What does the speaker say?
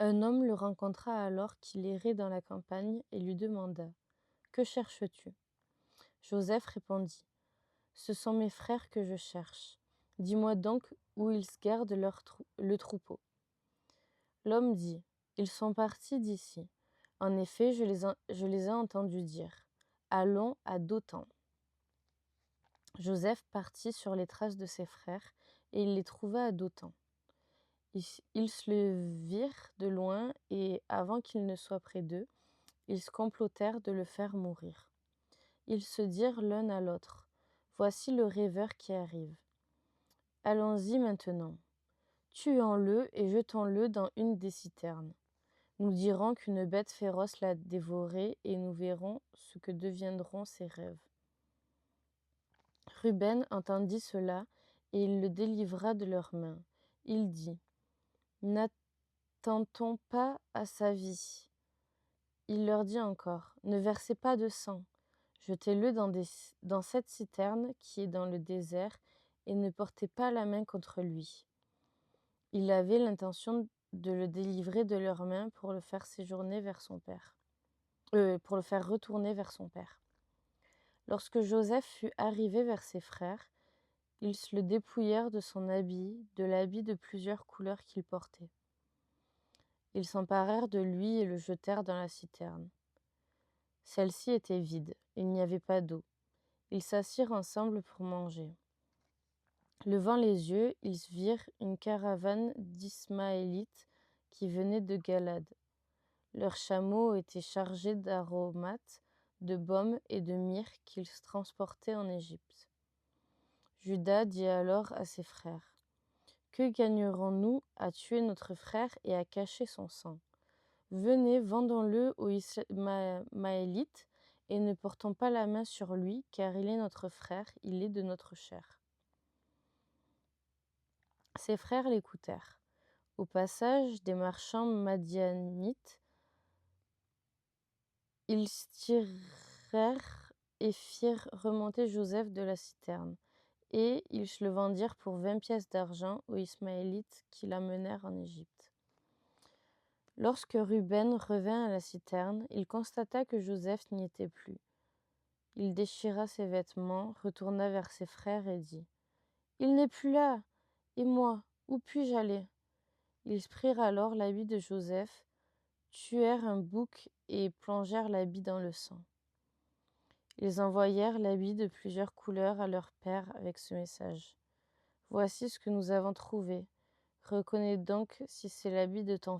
Un homme le rencontra alors qu'il errait dans la campagne et lui demanda: Que cherches-tu? Joseph répondit: Ce sont mes frères que je cherche. Dis-moi donc où ils gardent le troupeau. L'homme dit: Ils sont partis d'ici. En effet, je les ai entendus dire: Allons à Dothan. Joseph partit sur les traces de ses frères et il les trouva à Dothan. Ils se le virent de loin et, avant qu'il ne soit près d'eux, ils se complotèrent de le faire mourir. Ils se dirent l'un à l'autre: Voici le rêveur qui arrive. Allons-y maintenant. Tuons-le et jetons-le dans une des citernes. Nous dirons qu'une bête féroce l'a dévoré et nous verrons ce que deviendront ses rêves. Ruben entendit cela et il le délivra de leurs mains. Il dit: N'attentons pas à sa vie. Il leur dit encore: Ne versez pas de sang. Jetez-le dans cette citerne qui est dans le désert et ne portez pas la main contre lui. Il avait l'intention de le délivrer de leurs mains pour le faire séjourner vers son père. Pour le faire retourner vers son père. Lorsque Joseph fut arrivé vers ses frères, ils se le dépouillèrent de son habit, de l'habit de plusieurs couleurs qu'il portait. Ils s'emparèrent de lui et le jetèrent dans la citerne. Celle-ci était vide, il n'y avait pas d'eau. Ils s'assirent ensemble pour manger. Levant les yeux, ils virent une caravane d'Ismaélites qui venait de Galad. Leurs chameaux étaient chargés d'aromates, de baume et de myrrhe qu'ils transportaient en Égypte. Judas dit alors à ses frères: Que gagnerons-nous à tuer notre frère et à cacher son sang? Venez, vendons-le aux Ismaélites et ne portons pas la main sur lui, car il est notre frère, il est de notre chair. Ses frères l'écoutèrent. Au passage des marchands madianites, ils tirèrent et firent remonter Joseph de la citerne, et ils le vendirent pour 20 pièces d'argent aux Ismaélites qui l'amenèrent en Égypte. Lorsque Ruben revint à la citerne, il constata que Joseph n'y était plus. Il déchira ses vêtements, retourna vers ses frères et dit: Il n'est plus là. Et moi, où puis-je aller? Ils prirent alors l'habit de Joseph, tuèrent un bouc et plongèrent l'habit dans le sang. Ils envoyèrent l'habit de plusieurs couleurs à leur père avec ce message: Voici ce que nous avons trouvé. Reconnais donc si c'est l'habit de ton